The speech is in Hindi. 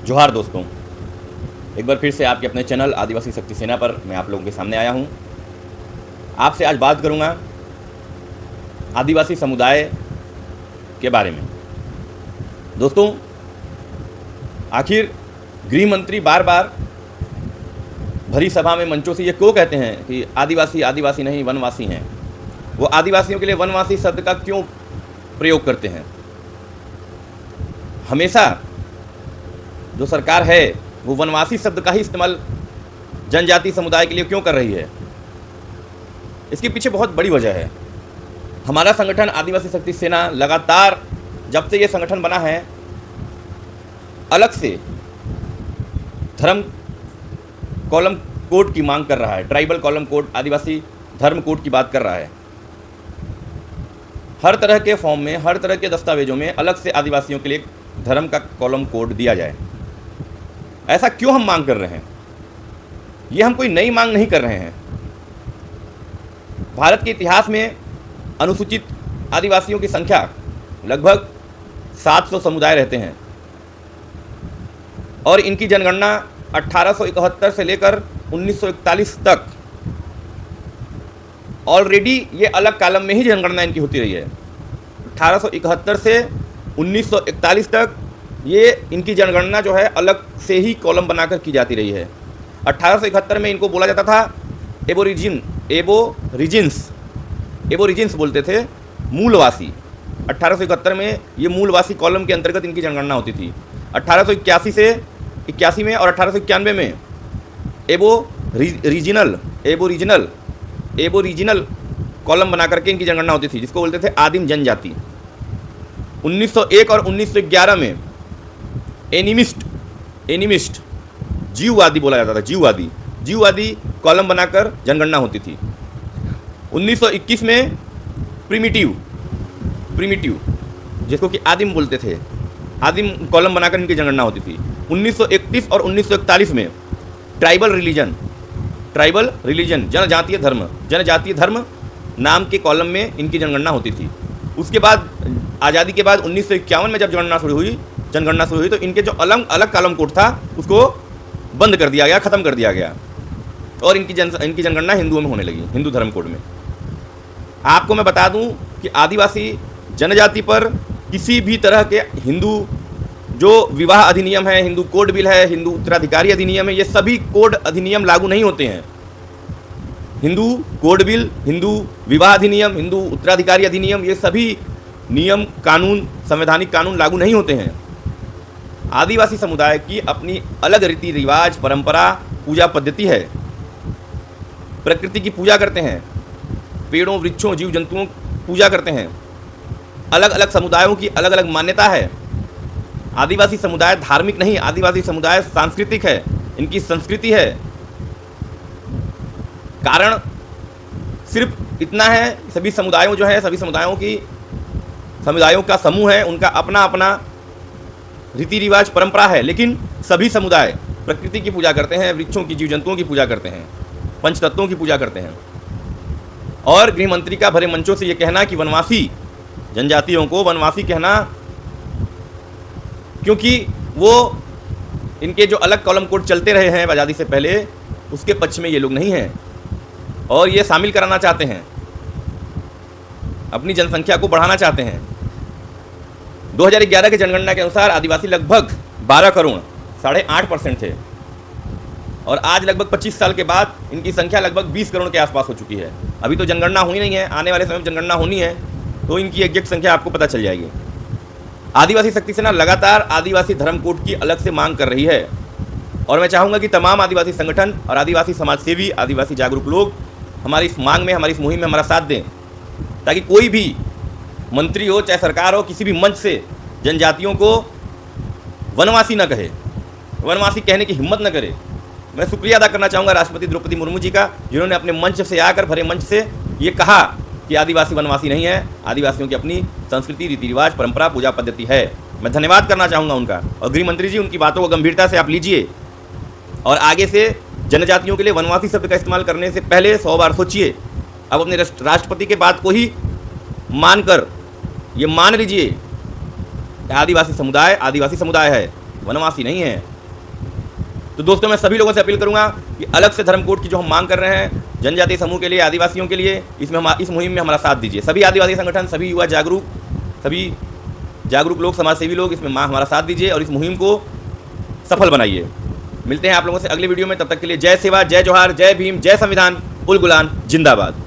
जोहार दोस्तों, एक बार फिर से आपके अपने चैनल आदिवासी शक्ति सेना पर मैं आप लोगों के सामने आया हूं। आपसे आज बात करूंगा आदिवासी समुदाय के बारे में। दोस्तों, आखिर गृह मंत्री बार बार भरी सभा में मंचों से ये क्यों कहते हैं कि आदिवासी आदिवासी नहीं वनवासी हैं? वो आदिवासियों के लिए वनवासी शब्द का क्यों प्रयोग करते हैं? हमेशा जो सरकार है वो वनवासी शब्द का ही इस्तेमाल जनजाति समुदाय के लिए क्यों कर रही है? इसके पीछे बहुत बड़ी वजह है। हमारा संगठन आदिवासी शक्ति सेना लगातार जब से ये संगठन बना है अलग से धर्म कॉलम कोड की मांग कर रहा है। ट्राइबल कॉलम कोड, आदिवासी धर्म कोड की बात कर रहा है। हर तरह के फॉर्म में, हर तरह के दस्तावेजों में अलग से आदिवासियों के लिए धर्म का कॉलम कोड दिया जाए। ऐसा क्यों हम मांग कर रहे हैं? ये हम कोई नई मांग नहीं कर रहे हैं। भारत के इतिहास में अनुसूचित आदिवासियों की संख्या लगभग 700 समुदाय रहते हैं और इनकी जनगणना 1871 से लेकर 1941 तक ऑलरेडी ये अलग कॉलम में ही जनगणना इनकी होती रही है। 1871 से 1941 तक ये इनकी जनगणना जो है अलग से ही कॉलम बनाकर की जाती रही है। 1871 में इनको बोला जाता था एबोरिजिन्स बोलते थे, मूलवासी। 1871 में ये मूलवासी कॉलम के अंतर्गत इनकी जनगणना होती थी। 1881 से 81 में और 1891 में एबोरिजिनल कॉलम बना करके इनकी जनगणना होती थी, जिसको बोलते थे आदिम जनजाति। 1901 और 1911 में एनिमिस्ट जीववादी बोला जाता था, जीववादी कॉलम बनाकर जनगणना होती थी। 1921 में प्रिमिटिव जिसको कि आदिम बोलते थे, आदिम कॉलम बनाकर इनकी जनगणना होती थी। 1931 और 1941 में ट्राइबल रिलीजन जनजातीय धर्म नाम के कॉलम में इनकी जनगणना होती थी। उसके बाद आज़ादी के बाद 1951 में जब जनगणना शुरू हुई तो इनके जो अलग कॉलम कोड था उसको बंद कर दिया गया, ख़त्म कर दिया गया और इनकी जनगणना हिंदुओं में होने लगी, हिंदू धर्म कोड में। आपको मैं बता दूं कि आदिवासी जनजाति पर किसी भी तरह के हिंदू जो विवाह अधिनियम है, हिंदू कोड बिल है, हिंदू उत्तराधिकारी अधिनियम है, ये सभी कोड अधिनियम लागू नहीं होते हैं। हिंदू कोड बिल, हिंदू विवाह अधिनियम, हिंदू उत्तराधिकारी अधिनियम, ये सभी नियम कानून, संवैधानिक कानून लागू नहीं होते हैं। आदिवासी समुदाय की अपनी अलग रीति रिवाज, परंपरा, पूजा पद्धति है। प्रकृति की पूजा करते हैं, पेड़ों, वृक्षों, जीव जंतुओं की पूजा करते हैं। अलग अलग समुदायों की अलग अलग मान्यता है। आदिवासी समुदाय धार्मिक नहीं, आदिवासी समुदाय सांस्कृतिक है, इनकी संस्कृति है। कारण सिर्फ इतना है, सभी समुदायों का समूह है, उनका अपना अपना रीति रिवाज, परंपरा है, लेकिन सभी समुदाय प्रकृति की पूजा करते हैं, वृक्षों की, जीव जंतुओं की पूजा करते हैं, पंचतत्वों की पूजा करते हैं। और गृह मंत्री का भरे मंचों से ये कहना कि वनवासी जनजातियों को वनवासी कहना, क्योंकि वो इनके जो अलग कॉलम कोड चलते रहे हैं आज़ादी से पहले, उसके पक्ष में ये लोग नहीं हैं और ये शामिल कराना चाहते हैं, अपनी जनसंख्या को बढ़ाना चाहते हैं। 2011 की जनगणना के अनुसार आदिवासी लगभग 12 करोड़ 8.5% थे और आज लगभग 25 साल के बाद इनकी संख्या लगभग 20 करोड़ के आसपास हो चुकी है। अभी तो जनगणना हुई नहीं है, आने वाले समय में जनगणना होनी है तो इनकी एग्जैक्ट संख्या आपको पता चल जाएगी। आदिवासी शक्ति सेना लगातार आदिवासी धर्म कोड की अलग से मांग कर रही है और मैं चाहूँगा कि तमाम आदिवासी संगठन और आदिवासी समाज सेवी, आदिवासी जागरूक लोग हमारी इस मांग में, हमारी इस मुहिम में हमारा साथ दें, ताकि कोई भी मंत्री हो चाहे सरकार हो, किसी भी मंच से जनजातियों को वनवासी न कहे, वनवासी कहने की हिम्मत न करे। मैं शुक्रिया अदा करना चाहूँगा राष्ट्रपति द्रौपदी मुर्मू जी का, जिन्होंने अपने मंच से आकर, भरे मंच से ये कहा कि आदिवासी वनवासी नहीं है, आदिवासियों की अपनी संस्कृति, रीति रिवाज, परंपरा, पूजा पद्धति है। मैं धन्यवाद करना चाहूँगा उनका। और गृह मंत्री जी, उनकी बातों को गंभीरता से आप लीजिए और आगे से जनजातियों के लिए वनवासी शब्द का इस्तेमाल करने से पहले 100 बार सोचिए। अब अपने राष्ट्रपति के बात को ही मानकर ये मान लीजिए आदिवासी समुदाय है, वनवासी नहीं है। तो दोस्तों मैं सभी लोगों से अपील करूंगा कि अलग से धर्म कोड की जो हम मांग कर रहे हैं जनजातीय समूह के लिए, आदिवासियों के लिए, इस मुहिम में हमारा साथ दीजिए। सभी आदिवासी संगठन, सभी युवा जागरूक, सभी जागरूक लोग, समाजसेवी लोग इसमें हमारा साथ दीजिए और इस मुहिम को सफल बनाइए। मिलते हैं आप लोगों से अगले वीडियो में, तब तक के लिए जय सेवा, जय जोहार, जय भीम, जय संविधान, उल गुलान जिंदाबाद।